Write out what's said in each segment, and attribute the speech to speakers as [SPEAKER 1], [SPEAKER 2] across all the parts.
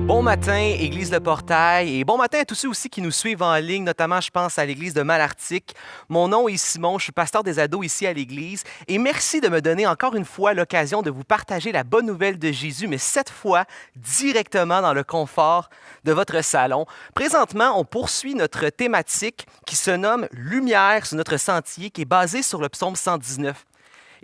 [SPEAKER 1] Bon matin, Église Le Portail, et bon matin à tous ceux aussi qui nous suivent en ligne, notamment je pense à l'Église de Malartic. Mon nom est Simon, je suis pasteur des ados ici à l'Église, et merci de me donner encore une fois l'occasion de vous partager la bonne nouvelle de Jésus, mais cette fois directement dans le confort de votre salon. Présentement, on poursuit notre thématique qui se nomme « Lumière sur notre sentier », qui est basée sur le psaume 119.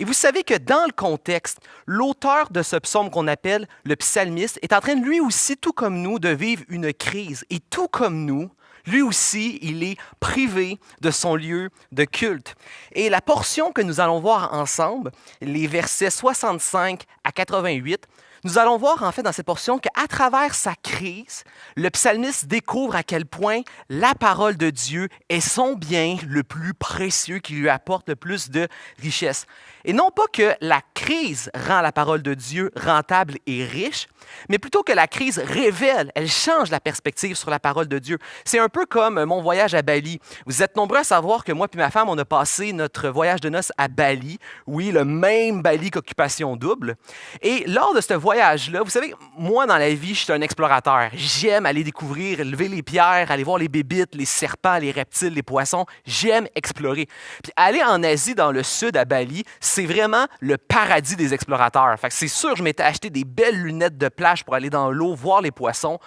[SPEAKER 1] Et vous savez que dans le contexte, l'auteur de ce psaume qu'on appelle le psalmiste est en train de lui aussi, tout comme nous, de vivre une crise. Et tout comme nous, lui aussi, il est privé de son lieu de culte. Et la portion que nous allons voir ensemble, les versets 65 à 88, nous allons voir en fait dans cette portion qu'à travers sa crise, le psalmiste découvre à quel point la parole de Dieu est son bien le plus précieux qui lui apporte le plus de richesse. Et non pas que la crise rend la parole de Dieu rentable et riche, mais plutôt que la crise révèle, elle change la perspective sur la parole de Dieu. C'est un peu comme mon voyage à Bali. Vous êtes nombreux à savoir que moi et ma femme, on a passé notre voyage de noces à Bali. Oui, le même Bali qu'Occupation Double. Et lors de ce voyage-là, vous savez, moi dans la vie, je suis un explorateur. J'aime aller découvrir, lever les pierres, aller voir les bébites, les serpents, les reptiles, les poissons. J'aime explorer. Puis aller en Asie, dans le sud, à Bali, c'est vraiment le paradis des explorateurs. Fait que c'est sûr, je m'étais acheté des belles lunettes de plage pour aller dans l'eau, voir les poissons.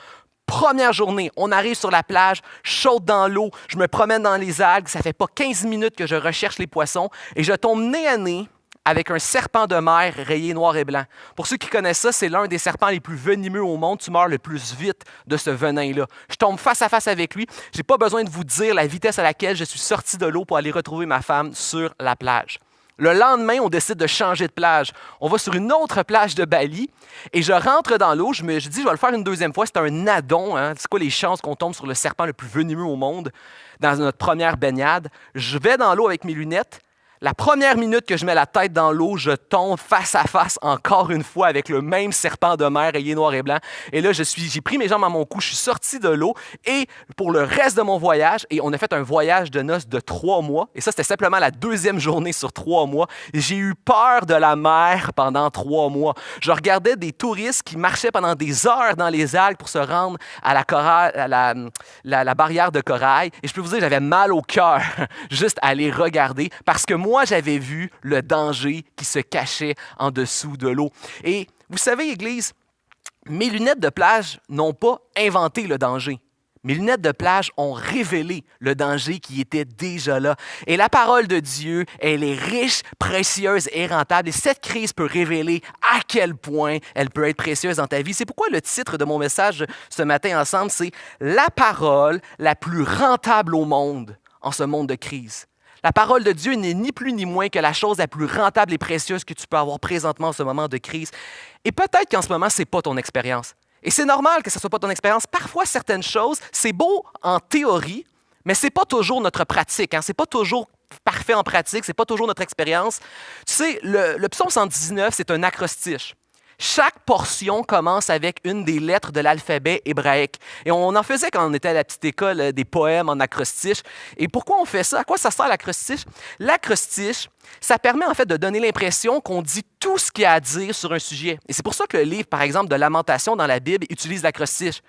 [SPEAKER 1] Première journée, on arrive sur la plage, je saute dans l'eau, je me promène dans les algues, ça fait pas 15 minutes que je recherche les poissons et je tombe nez à nez avec un serpent de mer rayé noir et blanc. Pour ceux qui connaissent ça, c'est l'un des serpents les plus venimeux au monde. Tu meurs le plus vite de ce venin-là. Je tombe face à face avec lui. Je n'ai pas besoin de vous dire la vitesse à laquelle je suis sorti de l'eau pour aller retrouver ma femme sur la plage. Le lendemain, on décide de changer de plage. On va sur une autre plage de Bali et je rentre dans l'eau. Je dis, je vais le faire une deuxième fois. C'est un nadon. Hein? C'est quoi les chances qu'on tombe sur le serpent le plus venimeux au monde dans notre première baignade? Je vais dans l'eau avec mes lunettes. La première minute que je mets la tête dans l'eau, je tombe face à face encore une fois avec le même serpent de mer rayé noir et blanc. Et là, j'ai pris mes jambes à mon cou, je suis sorti de l'eau et pour le reste de mon voyage, et on a fait un voyage de noces de 3 mois, et ça, c'était simplement la deuxième journée sur 3 mois, j'ai eu peur de la mer pendant 3 mois. Je regardais des touristes qui marchaient pendant des heures dans les algues pour se rendre à la barrière de corail, et je peux vous dire, j'avais mal au cœur juste à les regarder parce que moi, j'avais vu le danger qui se cachait en dessous de l'eau. Et vous savez, Église, mes lunettes de plage n'ont pas inventé le danger. Mes lunettes de plage ont révélé le danger qui était déjà là. Et la parole de Dieu, elle est riche, précieuse et rentable. Et cette crise peut révéler à quel point elle peut être précieuse dans ta vie. C'est pourquoi le titre de mon message ce matin ensemble, c'est « La parole la plus rentable au monde en ce monde de crise ». La parole de Dieu n'est ni plus ni moins que la chose la plus rentable et précieuse que tu peux avoir présentement en ce moment de crise. Et peut-être qu'en ce moment, ce n'est pas ton expérience. Et c'est normal que ce ne soit pas ton expérience. Parfois, certaines choses, c'est beau en théorie, mais ce n'est pas toujours notre pratique. Ce n'est pas toujours parfait en pratique, ce n'est pas toujours notre expérience. Tu sais, le psaume 119, c'est un acrostiche. Chaque portion commence avec une des lettres de l'alphabet hébraïque. Et on en faisait quand on était à la petite école des poèmes en acrostiche. Et pourquoi on fait ça? À quoi ça sert l'acrostiche? L'acrostiche, ça permet en fait de donner l'impression qu'on dit tout ce qu'il y a à dire sur un sujet. Et c'est pour ça que le livre, par exemple, de Lamentation dans la Bible utilise l'acrostiche.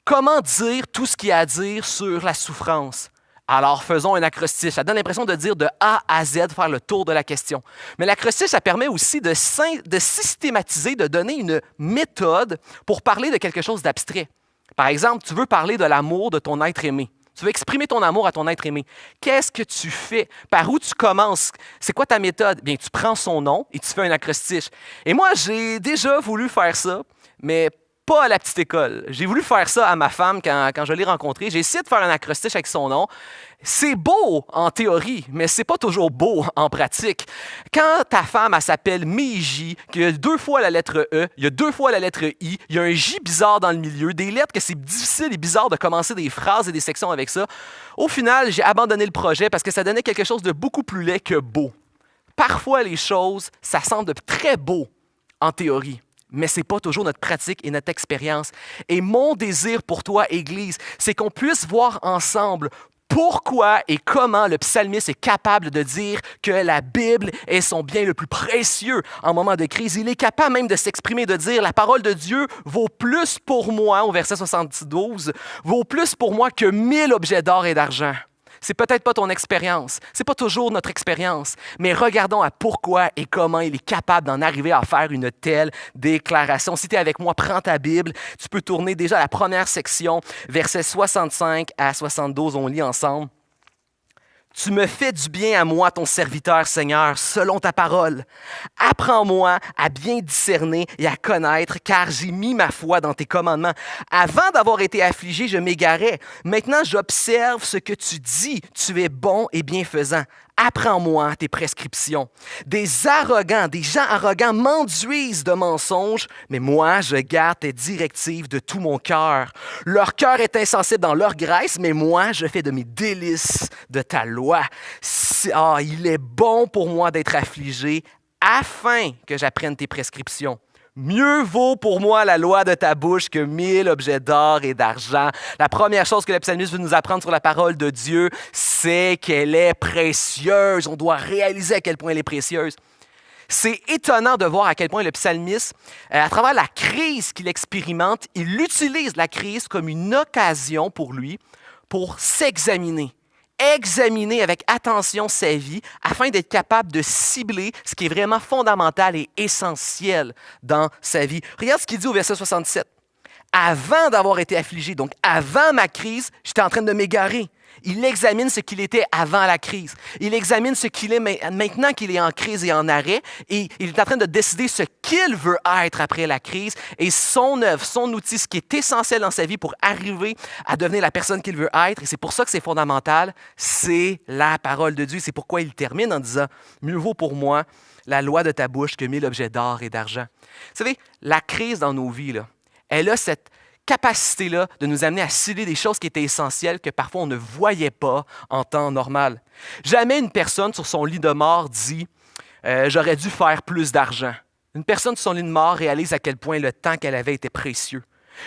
[SPEAKER 1] Comment dire tout ce qu'il y a à dire sur la souffrance? Alors, faisons un acrostiche. Ça donne l'impression de dire de A à Z, faire le tour de la question. Mais l'acrostiche, ça permet aussi de systématiser, de donner une méthode pour parler de quelque chose d'abstrait. Par exemple, tu veux parler de l'amour de ton être aimé. Tu veux exprimer ton amour à ton être aimé. Qu'est-ce que tu fais? Par où tu commences? C'est quoi ta méthode? Bien, tu prends son nom et tu fais un acrostiche. Et moi, j'ai déjà voulu faire ça, mais pas à la petite école. J'ai voulu faire ça à ma femme quand je l'ai rencontrée. J'ai essayé de faire un acrostiche avec son nom. C'est beau en théorie, mais c'est pas toujours beau en pratique. Quand ta femme, elle s'appelle Meiji, qu'il y a 2 fois la lettre E, il y a 2 fois la lettre I, il y a un J bizarre dans le milieu, des lettres que c'est difficile et bizarre de commencer des phrases et des sections avec ça. Au final, j'ai abandonné le projet parce que ça donnait quelque chose de beaucoup plus laid que beau. Parfois, les choses, ça semble très beau en théorie. Mais ce n'est pas toujours notre pratique et notre expérience. Et mon désir pour toi, Église, c'est qu'on puisse voir ensemble pourquoi et comment le psalmiste est capable de dire que la Bible est son bien le plus précieux en moment de crise. Il est capable même de s'exprimer, de dire la parole de Dieu vaut plus pour moi, au verset 72, vaut plus pour moi que 1000 objets d'or et d'argent. C'est peut-être pas ton expérience, c'est pas toujours notre expérience, mais regardons à pourquoi et comment il est capable d'en arriver à faire une telle déclaration. Si tu es avec moi, prends ta Bible, tu peux tourner déjà à la première section, versets 65 à 72, on lit ensemble. Tu me fais du bien à moi, ton serviteur, Seigneur, selon ta parole. Apprends-moi à bien discerner et à connaître, car j'ai mis ma foi dans tes commandements. Avant d'avoir été affligé, je m'égarais. Maintenant, j'observe ce que tu dis. Tu es bon et bienfaisant. Apprends-moi tes prescriptions. Des gens arrogants m'enduisent de mensonges, mais moi, je garde tes directives de tout mon cœur. Leur cœur est insensible dans leur graisse, mais moi, je fais de mes délices de ta loi. Il est bon pour moi d'être affligé afin que j'apprenne tes prescriptions. Mieux vaut pour moi la loi de ta bouche que 1000 objets d'or et d'argent. La première chose que le psalmiste veut nous apprendre sur la parole de Dieu, c'est qu'elle est précieuse. On doit réaliser à quel point elle est précieuse. C'est étonnant de voir à quel point le psalmiste, à travers la crise qu'il expérimente, il utilise la crise comme une occasion pour lui pour s'examiner. Examiner avec attention sa vie afin d'être capable de cibler ce qui est vraiment fondamental et essentiel dans sa vie. Regarde ce qu'il dit au verset 67. Avant d'avoir été affligé, donc avant ma crise, j'étais en train de m'égarer. Il examine ce qu'il était avant la crise. Il examine ce qu'il est maintenant qu'il est en crise et en arrêt. Et il est en train de décider ce qu'il veut être après la crise. Et son œuvre, son outil, ce qui est essentiel dans sa vie pour arriver à devenir la personne qu'il veut être, et c'est pour ça que c'est fondamental, c'est la parole de Dieu. C'est pourquoi il termine en disant « Mieux vaut pour moi la loi de ta bouche que 1000 objets d'or et d'argent. » Vous savez, la crise dans nos vies, là, elle a cette capacité-là de nous amener à cibler des choses qui étaient essentielles que parfois on ne voyait pas en temps normal. Jamais une personne sur son lit de mort dit « J'aurais dû faire plus d'argent ». Une personne sur son lit de mort réalise à quel point le temps qu'elle avait était précieux.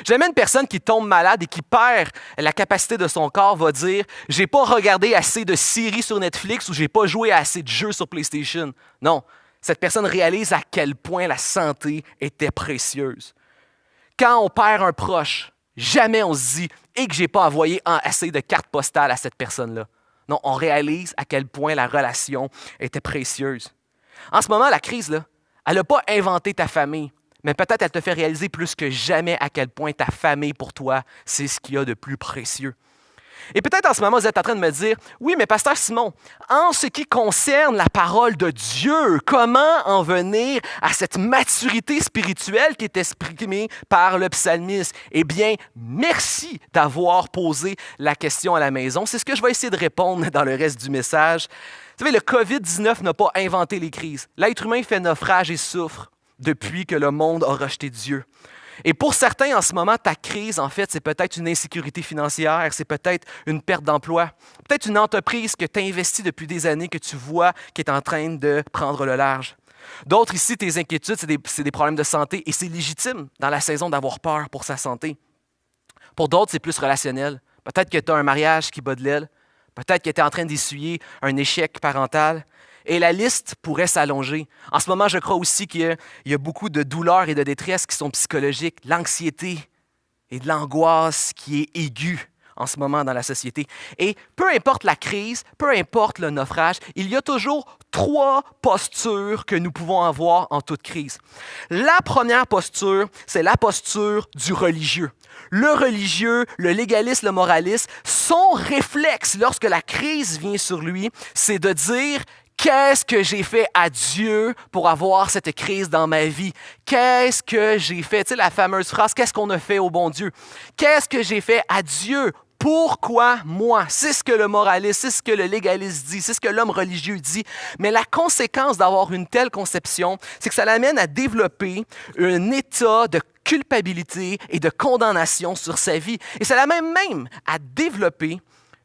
[SPEAKER 1] Jamais une personne qui tombe malade et qui perd la capacité de son corps va dire « J'ai pas regardé assez de séries sur Netflix ou j'ai pas joué à assez de jeux sur PlayStation ». Non, cette personne réalise à quel point la santé était précieuse. Quand on perd un proche, jamais on se dit « et que je n'ai pas envoyé assez de cartes postales à cette personne-là ». Non, on réalise à quel point la relation était précieuse. En ce moment, la crise, là, elle n'a pas inventé ta famille, mais peut-être elle te fait réaliser plus que jamais à quel point ta famille, pour toi, c'est ce qu'il y a de plus précieux. Et peut-être en ce moment, vous êtes en train de me dire, oui, mais pasteur Simon, en ce qui concerne la parole de Dieu, comment en venir à cette maturité spirituelle qui est exprimée par le psalmiste? Eh bien, merci d'avoir posé la question à la maison. C'est ce que je vais essayer de répondre dans le reste du message. Vous savez, le COVID-19 n'a pas inventé les crises. L'être humain fait naufrage et souffre depuis que le monde a rejeté Dieu. Et pour certains, en ce moment, ta crise, en fait, c'est peut-être une insécurité financière, c'est peut-être une perte d'emploi, peut-être une entreprise que tu as investie depuis des années, que tu vois qui est en train de prendre le large. D'autres ici, tes inquiétudes, c'est des problèmes de santé et c'est légitime dans la saison d'avoir peur pour sa santé. Pour d'autres, c'est plus relationnel. Peut-être que tu as un mariage qui bat de l'aile, peut-être que tu es en train d'essuyer un échec parental. Et la liste pourrait s'allonger. En ce moment, je crois aussi qu'il y a beaucoup de douleurs et de détresse qui sont psychologiques, l'anxiété et de l'angoisse qui est aiguë en ce moment dans la société. Et peu importe la crise, peu importe le naufrage, il y a toujours 3 postures que nous pouvons avoir en toute crise. La première posture, c'est la posture du religieux. Le religieux, le légaliste, le moraliste, son réflexe lorsque la crise vient sur lui, c'est de dire « Qu'est-ce que j'ai fait à Dieu pour avoir cette crise dans ma vie? Qu'est-ce que j'ai fait? » Tu sais, la fameuse phrase « Qu'est-ce qu'on a fait au bon Dieu? » Qu'est-ce que j'ai fait à Dieu? Pourquoi moi? C'est ce que le moraliste, c'est ce que le légaliste dit, c'est ce que l'homme religieux dit. Mais la conséquence d'avoir une telle conception, c'est que ça l'amène à développer un état de culpabilité et de condamnation sur sa vie. Et ça l'amène même à développer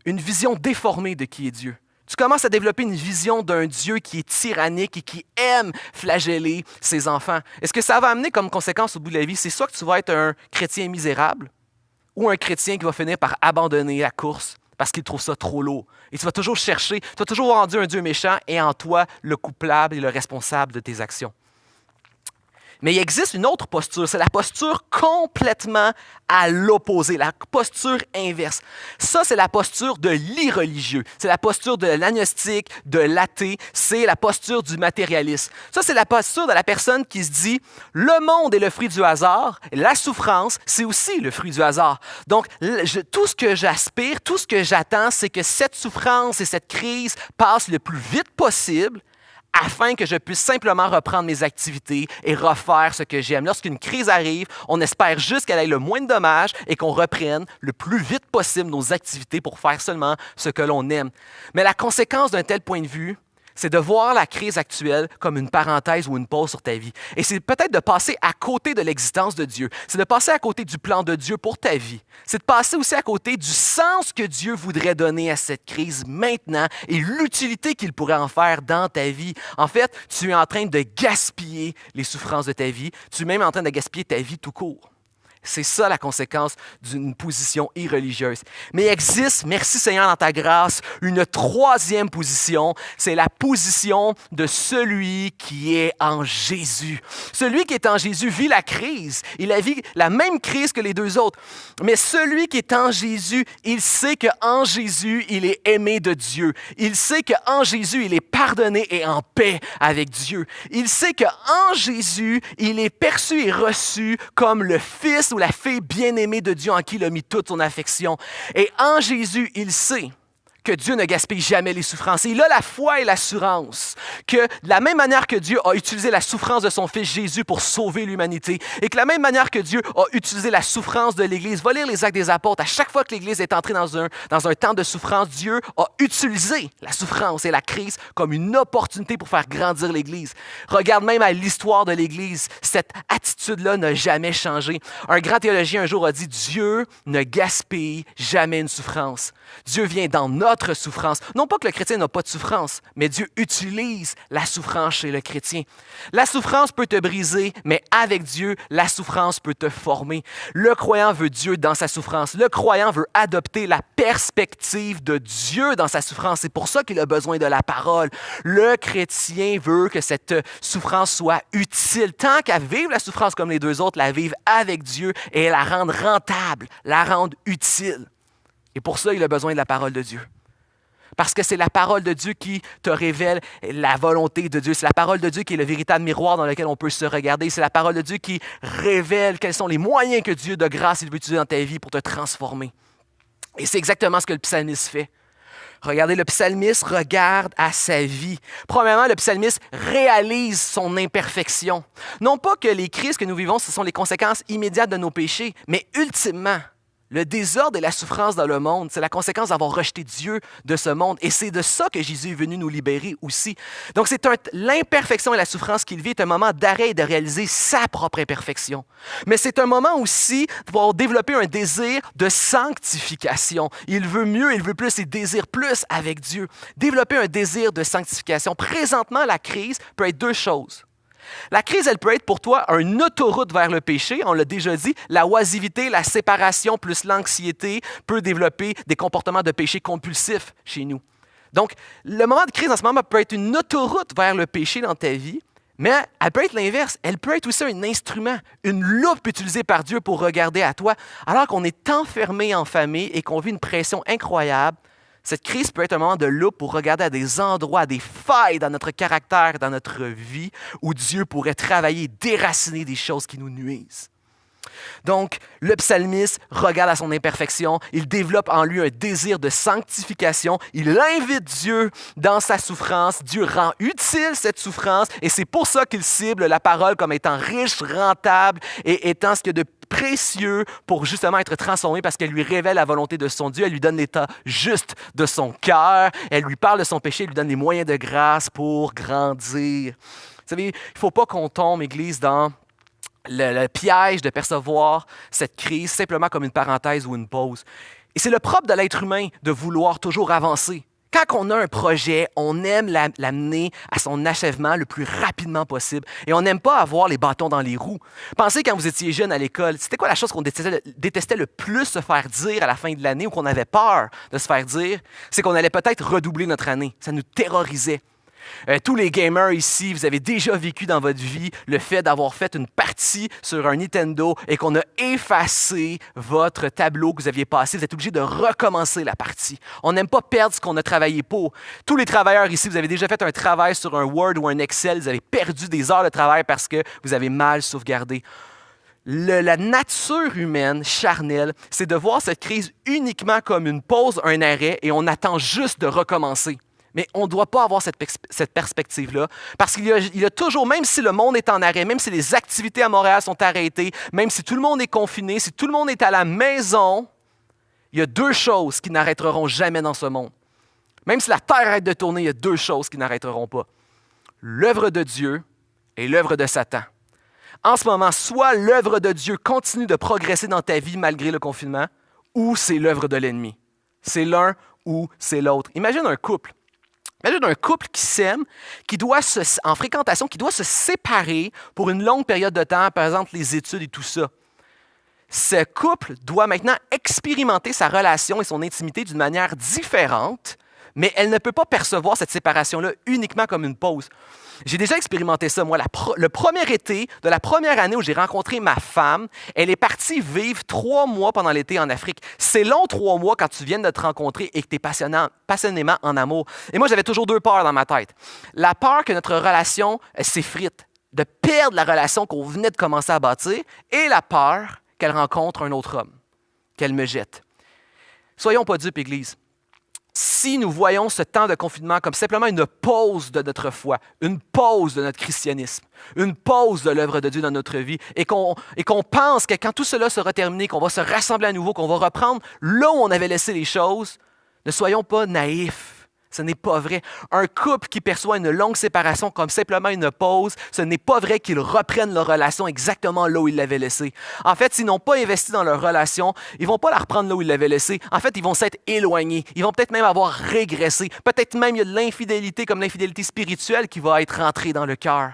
[SPEAKER 1] une vision déformée de qui est Dieu. Tu commences à développer une vision d'un Dieu qui est tyrannique et qui aime flageller ses enfants. Et ce que ça va amener comme conséquence au bout de la vie, c'est soit que tu vas être un chrétien misérable ou un chrétien qui va finir par abandonner la course parce qu'il trouve ça trop lourd. Et tu vas toujours chercher, tu vas toujours voir en Dieu un Dieu méchant et en toi le coupable et le responsable de tes actions. Mais il existe une autre posture, c'est la posture complètement à l'opposé, la posture inverse. Ça, c'est la posture de l'irreligieux, c'est la posture de l'agnostique, de l'athée, c'est la posture du matérialiste. Ça, c'est la posture de la personne qui se dit « le monde est le fruit du hasard, la souffrance, c'est aussi le fruit du hasard. » Donc, tout ce que j'aspire, tout ce que j'attends, c'est que cette souffrance et cette crise passent le plus vite possible afin que je puisse simplement reprendre mes activités et refaire ce que j'aime. Lorsqu'une crise arrive, on espère juste qu'elle ait le moins de dommages et qu'on reprenne le plus vite possible nos activités pour faire seulement ce que l'on aime. Mais la conséquence d'un tel point de vue, c'est de voir la crise actuelle comme une parenthèse ou une pause sur ta vie. Et c'est peut-être de passer à côté de l'existence de Dieu. C'est de passer à côté du plan de Dieu pour ta vie. C'est de passer aussi à côté du sens que Dieu voudrait donner à cette crise maintenant et l'utilité qu'il pourrait en faire dans ta vie. En fait, tu es en train de gaspiller les souffrances de ta vie. Tu es même en train de gaspiller ta vie tout court. C'est ça la conséquence d'une position irreligieuse. Mais il existe, merci Seigneur dans ta grâce, une troisième position, c'est la position de celui qui est en Jésus. Celui qui est en Jésus vit la crise, il a vécu la même crise que les deux autres. Mais celui qui est en Jésus, il sait qu'en Jésus, il est aimé de Dieu. Il sait qu'en Jésus, il est pardonné et en paix avec Dieu. Il sait qu'en Jésus, il est perçu et reçu comme le Fils ou la fille bien-aimée de Dieu en qui il a mis toute son affection. Et en Jésus, il sait que Dieu ne gaspille jamais les souffrances. Et il a la foi et l'assurance que de la même manière que Dieu a utilisé la souffrance de son Fils Jésus pour sauver l'humanité, et que de la même manière que Dieu a utilisé la souffrance de l'Église, va lire les Actes des Apôtres, à chaque fois que l'Église est entrée dans un temps de souffrance, Dieu a utilisé la souffrance et la crise comme une opportunité pour faire grandir l'Église. Regarde même à l'histoire de l'Église, cette attitude-là n'a jamais changé. Un grand théologien un jour a dit « Dieu ne gaspille jamais une souffrance. Dieu vient dans notre souffrance. » Non pas que le chrétien n'a pas de souffrance, mais Dieu utilise la souffrance chez le chrétien. La souffrance peut te briser, mais avec Dieu, la souffrance peut te former. Le croyant veut Dieu dans sa souffrance. Le croyant veut adopter la perspective de Dieu dans sa souffrance. C'est pour ça qu'il a besoin de la parole. Le chrétien veut que cette souffrance soit utile. Tant qu'à vivre la souffrance comme les deux autres, la vivre avec Dieu et la rendre rentable, la rendre utile. Et pour ça, il a besoin de la parole de Dieu. Parce que c'est la parole de Dieu qui te révèle la volonté de Dieu. C'est la parole de Dieu qui est le véritable miroir dans lequel on peut se regarder. C'est la parole de Dieu qui révèle quels sont les moyens que Dieu de grâce il veut utiliser dans ta vie pour te transformer. Et c'est exactement ce que le psalmiste fait. Regardez, le psalmiste regarde à sa vie. Premièrement, le psalmiste réalise son imperfection. Non pas que les crises que nous vivons, ce sont les conséquences immédiates de nos péchés, mais ultimement, le désordre et la souffrance dans le monde, c'est la conséquence d'avoir rejeté Dieu de ce monde. Et c'est de ça que Jésus est venu nous libérer aussi. Donc, l'imperfection et la souffrance qu'il vit est un moment d'arrêt et de réaliser sa propre imperfection. Mais c'est un moment aussi pour développer un désir de sanctification. Il veut mieux, il veut plus, il désire plus avec Dieu. Développer un désir de sanctification. Présentement, la crise peut être deux choses. La crise, elle peut être pour toi une autoroute vers le péché, on l'a déjà dit. La oisivité, la séparation plus l'anxiété peut développer des comportements de péché compulsifs chez nous. Donc, le moment de crise en ce moment peut être une autoroute vers le péché dans ta vie, mais elle peut être l'inverse. Elle peut être aussi un instrument, une loupe utilisée par Dieu pour regarder à toi. Alors qu'on est enfermé en famille et qu'on vit une pression incroyable, cette crise peut être un moment de loupe pour regarder à des endroits, à des failles dans notre caractère, dans notre vie, où Dieu pourrait travailler, déraciner des choses qui nous nuisent. Donc, le psalmiste regarde à son imperfection, il développe en lui un désir de sanctification, il invite Dieu dans sa souffrance, Dieu rend utile cette souffrance et c'est pour ça qu'il cible la parole comme étant riche, rentable et étant ce qu'il y a de précieux pour justement être transformé parce qu'elle lui révèle la volonté de son Dieu, elle lui donne l'état juste de son cœur, elle lui parle de son péché, elle lui donne les moyens de grâce pour grandir. Vous savez, il ne faut pas qu'on tombe, Église, dans le piège de percevoir cette crise simplement comme une parenthèse ou une pause. Et c'est le propre de l'être humain de vouloir toujours avancer. Quand on a un projet, on aime l'amener à son achèvement le plus rapidement possible. Et on n'aime pas avoir les bâtons dans les roues. Pensez quand vous étiez jeune à l'école, c'était quoi la chose qu'on détestait le plus se faire dire à la fin de l'année ou qu'on avait peur de se faire dire? C'est qu'on allait peut-être redoubler notre année. Ça nous terrorisait. Tous les gamers ici, vous avez déjà vécu dans votre vie le fait d'avoir fait une partie sur un Nintendo et qu'on a effacé votre tableau que vous aviez passé. Vous êtes obligé de recommencer la partie. On n'aime pas perdre ce qu'on a travaillé pour. Tous les travailleurs ici, vous avez déjà fait un travail sur un Word ou un Excel, vous avez perdu des heures de travail parce que vous avez mal sauvegardé. La nature humaine charnelle, c'est de voir cette crise uniquement comme une pause, un arrêt, et on attend juste de recommencer. Mais on ne doit pas avoir cette perspective-là, parce qu'il y a toujours, même si le monde est en arrêt, même si les activités à Montréal sont arrêtées, même si tout le monde est confiné, si tout le monde est à la maison, il y a deux choses qui n'arrêteront jamais dans ce monde. Même si la Terre arrête de tourner, il y a deux choses qui n'arrêteront pas. L'œuvre de Dieu et l'œuvre de Satan. En ce moment, soit l'œuvre de Dieu continue de progresser dans ta vie malgré le confinement, ou c'est l'œuvre de l'ennemi. C'est l'un ou c'est l'autre. Imagine un couple. Imagine un couple qui s'aime, en fréquentation, qui doit se séparer pour une longue période de temps, par exemple les études et tout ça. Ce couple doit maintenant expérimenter sa relation et son intimité d'une manière différente, mais elle ne peut pas percevoir cette séparation-là uniquement comme une pause. J'ai déjà expérimenté ça, moi. Le premier été de la première année où j'ai rencontré ma femme, elle est partie vivre 3 mois pendant l'été en Afrique. C'est long 3 mois quand tu viens de te rencontrer et que tu es passionnément en amour. Et moi, j'avais toujours 2 peurs dans ma tête. La peur que notre relation s'effrite, de perdre la relation qu'on venait de commencer à bâtir, et la peur qu'elle rencontre un autre homme, qu'elle me jette. Soyons pas dupes, Église. Si nous voyons ce temps de confinement comme simplement une pause de notre foi, une pause de notre christianisme, une pause de l'œuvre de Dieu dans notre vie, et qu'on pense que quand tout cela sera terminé, qu'on va se rassembler à nouveau, qu'on va reprendre là où on avait laissé les choses, ne soyons pas naïfs. Ce n'est pas vrai. Un couple qui perçoit une longue séparation comme simplement une pause, ce n'est pas vrai qu'ils reprennent leur relation exactement là où ils l'avaient laissée. En fait, s'ils n'ont pas investi dans leur relation, ils ne vont pas la reprendre là où ils l'avaient laissée. En fait, ils vont s'être éloignés. Ils vont peut-être même avoir régressé. Peut-être même il y a de l'infidélité comme l'infidélité spirituelle qui va être rentrée dans le cœur.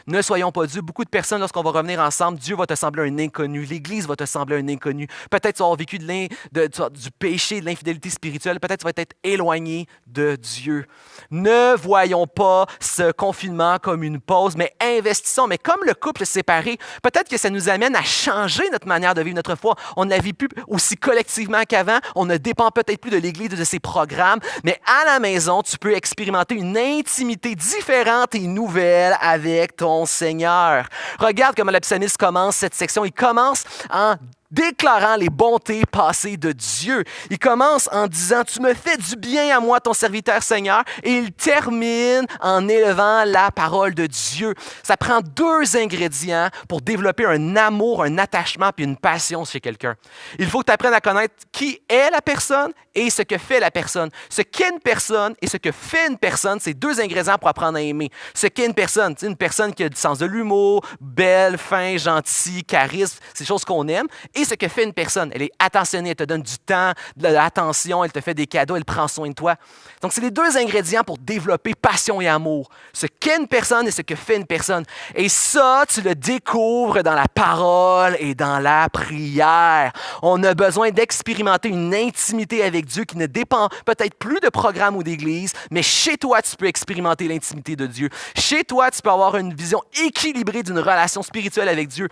[SPEAKER 1] Ne soyons pas dupes. Beaucoup de personnes, lorsqu'on va revenir ensemble, Dieu va te sembler un inconnu. L'Église va te sembler un inconnu. Peut-être tu vas avoir vécu du péché, de l'infidélité spirituelle. Peut-être tu vas être éloigné de Dieu. Ne voyons pas ce confinement comme une pause, mais investissons. Mais comme le couple séparé, peut-être que ça nous amène à changer notre manière de vivre notre foi. On ne la vit plus aussi collectivement qu'avant. On ne dépend peut-être plus de l'Église, de ses programmes. Mais à la maison, tu peux expérimenter une intimité différente et nouvelle avec ton Seigneur. Regarde comment le psalmiste commence cette section. Il commence en déclarant les bontés passées de Dieu. Il commence en disant « Tu me fais du bien à moi, ton serviteur Seigneur », et il termine en élevant la parole de Dieu. Ça prend 2 ingrédients pour développer un amour, un attachement puis une passion chez quelqu'un. Il faut que tu apprennes à connaître qui est la personne et ce que fait la personne. Ce qu'est une personne et ce que fait une personne, c'est 2 ingrédients pour apprendre à aimer. Ce qu'est une personne qui a du sens de l'humour, belle, fin, gentille, charisme, c'est des choses qu'on aime. Et ce que fait une personne, elle est attentionnée, elle te donne du temps, de l'attention, elle te fait des cadeaux, elle prend soin de toi. Donc, c'est les 2 ingrédients pour développer passion et amour. Ce qu'est une personne et ce que fait une personne. Et ça, tu le découvres dans la parole et dans la prière. On a besoin d'expérimenter une intimité avec Dieu qui ne dépend peut-être plus de programme ou d'église, mais chez toi, tu peux expérimenter l'intimité de Dieu. Chez toi, tu peux avoir une vision équilibrée d'une relation spirituelle avec Dieu.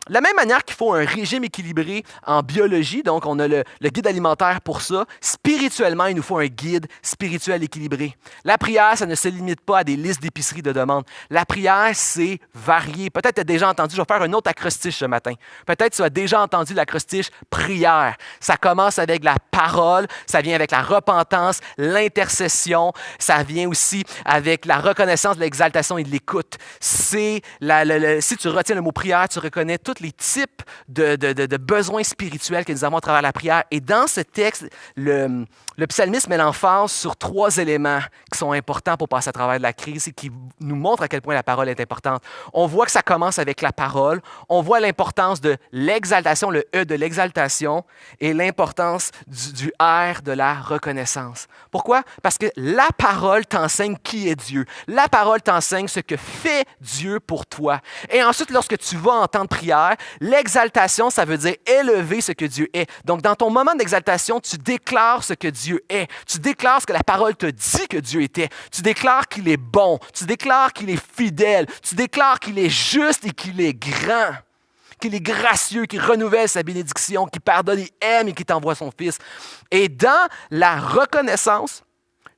[SPEAKER 1] De la même manière qu'il faut un régime équilibré en biologie, donc on a le guide alimentaire pour ça, spirituellement, il nous faut un guide spirituel équilibré. La prière, ça ne se limite pas à des listes d'épicerie de demandes. La prière, c'est varié. Peut-être tu as déjà entendu, je vais faire un autre acrostiche ce matin. Peut-être tu as déjà entendu l'acrostiche prière. Ça commence avec la parole, ça vient avec la repentance, l'intercession, ça vient aussi avec la reconnaissance, l'exaltation et de l'écoute. Si tu retiens le mot prière, tu reconnais tout tous les types de besoins spirituels que nous avons à travers la prière. Et dans ce texte, le psalmiste met l'emphase sur 3 éléments qui sont importants pour passer à travers de la crise et qui nous montrent à quel point la parole est importante. On voit que ça commence avec la parole. On voit l'importance de l'exaltation, le E de l'exaltation, et l'importance du R de la reconnaissance. Pourquoi? Parce que la parole t'enseigne qui est Dieu. La parole t'enseigne ce que fait Dieu pour toi. Et ensuite, lorsque tu vas en temps de prière, l'exaltation, ça veut dire élever ce que Dieu est. Donc, dans ton moment d'exaltation, tu déclares ce que Dieu est. Tu déclares ce que la parole te dit que Dieu était. Tu déclares qu'il est bon. Tu déclares qu'il est fidèle. Tu déclares qu'il est juste et qu'il est grand. Qu'il est gracieux, qu'il renouvelle sa bénédiction, qu'il pardonne, il aime et qu'il t'envoie son Fils. Et dans la reconnaissance,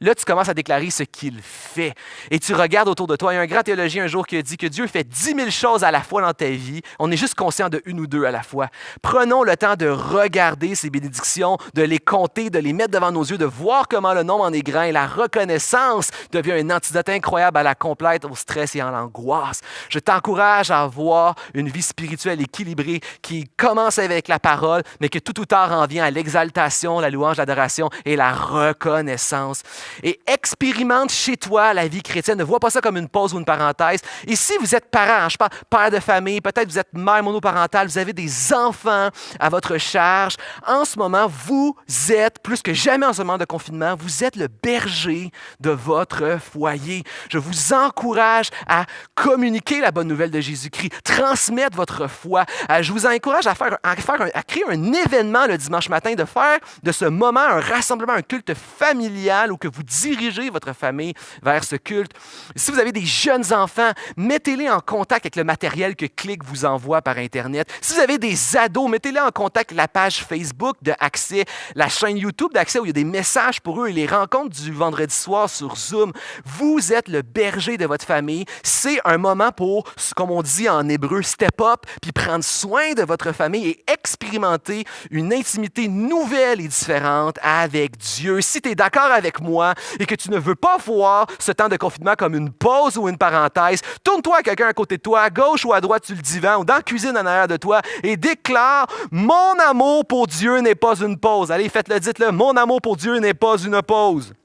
[SPEAKER 1] là, tu commences à déclarer ce qu'il fait. Et tu regardes autour de toi. Il y a un grand théologien un jour qui a dit que Dieu fait 10 000 choses à la fois dans ta vie. On est juste conscient de une ou deux à la fois. Prenons le temps de regarder ces bénédictions, de les compter, de les mettre devant nos yeux, de voir comment le nombre en est grand. Et la reconnaissance devient un antidote incroyable à la complète, au stress et à l'angoisse. Je t'encourage à avoir une vie spirituelle équilibrée qui commence avec la parole, mais que tout ou tard en vient à l'exaltation, la louange, l'adoration et la reconnaissance. Et expérimente chez toi la vie chrétienne. Ne vois pas ça comme une pause ou une parenthèse. Et si vous êtes parent, je parle père de famille, peut-être vous êtes mère monoparentale, vous avez des enfants à votre charge. En ce moment, vous êtes, plus que jamais en ce moment de confinement, vous êtes le berger de votre foyer. Je vous encourage à communiquer la bonne nouvelle de Jésus-Christ, transmettre votre foi. Je vous encourage à créer un événement le dimanche matin, de faire de ce moment un rassemblement, un culte familial où que vous dirigez votre famille vers ce culte. Si vous avez des jeunes enfants, mettez-les en contact avec le matériel que Click vous envoie par Internet. Si vous avez des ados, mettez-les en contact avec la page Facebook de Accès, la chaîne YouTube d'Accès où il y a des messages pour eux et les rencontres du vendredi soir sur Zoom. Vous êtes le berger de votre famille. C'est un moment pour, comme on dit en hébreu, step up, puis prendre soin de votre famille et expérimenter une intimité nouvelle et différente avec Dieu. Si tu es d'accord avec moi et que tu ne veux pas voir ce temps de confinement comme une pause ou une parenthèse, tourne-toi à quelqu'un à côté de toi, à gauche ou à droite sur le divan ou dans la cuisine en arrière de toi et déclare « Mon amour pour Dieu n'est pas une pause ». Allez, faites-le, dites-le « Mon amour pour Dieu n'est pas une pause ».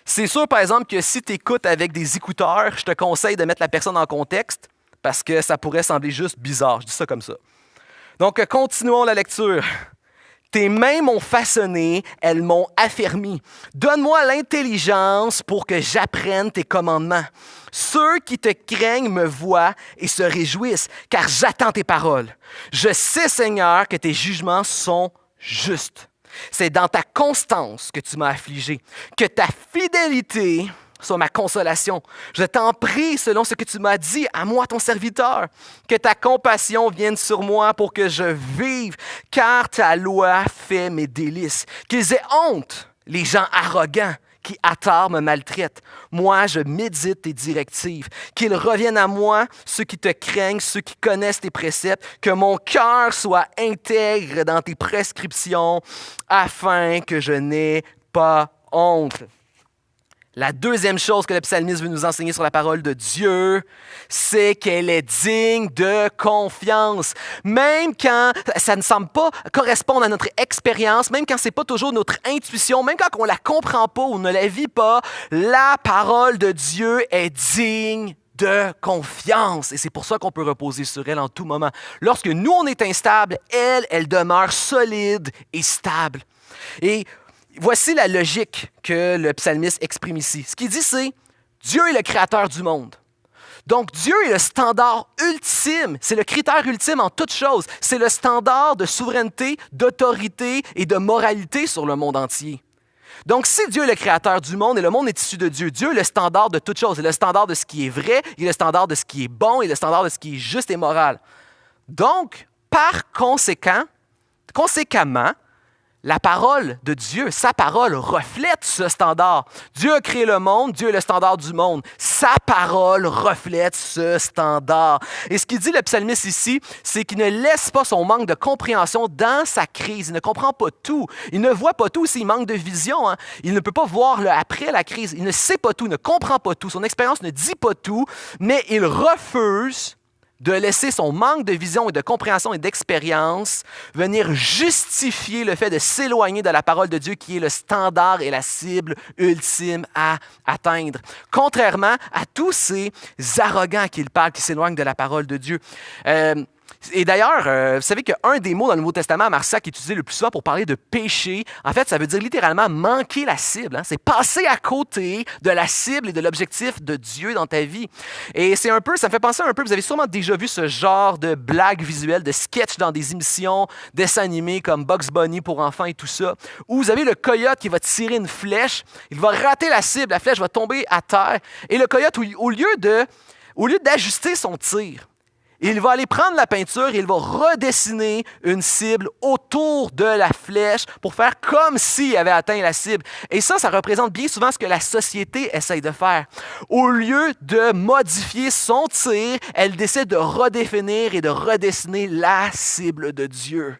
[SPEAKER 1] C'est sûr, par exemple, que si tu écoutes avec des écouteurs, je te conseille de mettre la personne en contexte parce que ça pourrait sembler juste bizarre. Je dis ça comme ça. Donc, continuons la lecture. Tes mains m'ont façonné, elles m'ont affermi. Donne-moi l'intelligence pour que j'apprenne tes commandements. Ceux qui te craignent me voient et se réjouissent, car j'attends tes paroles. Je sais, Seigneur, que tes jugements sont justes. C'est dans ta constance que tu m'as affligé, que ta fidélité soit ma consolation. Je t'en prie selon ce que tu m'as dit à moi, ton serviteur, que ta compassion vienne sur moi pour que je vive, car ta loi fait mes délices. Qu'ils aient honte, les gens arrogants qui à tort me maltraitent. Moi, je médite tes directives. Qu'ils reviennent à moi, ceux qui te craignent, ceux qui connaissent tes préceptes, que mon cœur soit intègre dans tes prescriptions, afin que je n'aie pas honte. La deuxième chose que le psalmiste veut nous enseigner sur la parole de Dieu, c'est qu'elle est digne de confiance. Même quand ça ne semble pas correspondre à notre expérience, même quand ce n'est pas toujours notre intuition, même quand on ne la comprend pas ou ne la vit pas, la parole de Dieu est digne de confiance. Et c'est pour ça qu'on peut reposer sur elle en tout moment. Lorsque nous, on est instable, elle demeure solide et stable. Et voici la logique que le psalmiste exprime ici. Ce qu'il dit, c'est Dieu est le créateur du monde. Donc, Dieu est le standard ultime. C'est le critère ultime en toute chose. C'est le standard de souveraineté, d'autorité et de moralité sur le monde entier. Donc, si Dieu est le créateur du monde et le monde est issu de Dieu, Dieu est le standard de toute chose. Il est le standard de ce qui est vrai, il est le standard de ce qui est bon, il est le standard de ce qui est juste et moral. Donc, par conséquemment, la parole de Dieu, sa parole reflète ce standard. Dieu a créé le monde, Dieu est le standard du monde. Sa parole reflète ce standard. Et ce qu'il dit le psalmiste ici, c'est qu'il ne laisse pas son manque de compréhension dans sa crise. Il ne comprend pas tout. Il ne voit pas tout s'il manque de vision. Il ne peut pas voir après la crise. Il ne sait pas tout, il ne comprend pas tout. Son expérience ne dit pas tout, mais il refuse de laisser son manque de vision et de compréhension et d'expérience venir justifier le fait de s'éloigner de la parole de Dieu qui est le standard et la cible ultime à atteindre. Contrairement à tous ces arrogants qu'il parle, qui s'éloignent de la parole de Dieu. Et d'ailleurs, vous savez qu'un des mots dans le Nouveau Testament, Marciac, qui est utilisé le plus souvent pour parler de péché, en fait, ça veut dire littéralement manquer la cible. Hein? C'est passer à côté de la cible et de l'objectif de Dieu dans ta vie. Et c'est un peu, ça me fait penser un peu, vous avez sûrement déjà vu ce genre de blague visuelle, de sketch dans des émissions, dessins animés comme Bugs Bunny pour enfants et tout ça, où vous avez le coyote qui va tirer une flèche, il va rater la cible, la flèche va tomber à terre, et le coyote, au lieu d'ajuster son tir, il va aller prendre la peinture et il va redessiner une cible autour de la flèche pour faire comme s'il avait atteint la cible. Et ça représente bien souvent ce que la société essaye de faire. Au lieu de modifier son tir, elle décide de redéfinir et de redessiner la cible de Dieu.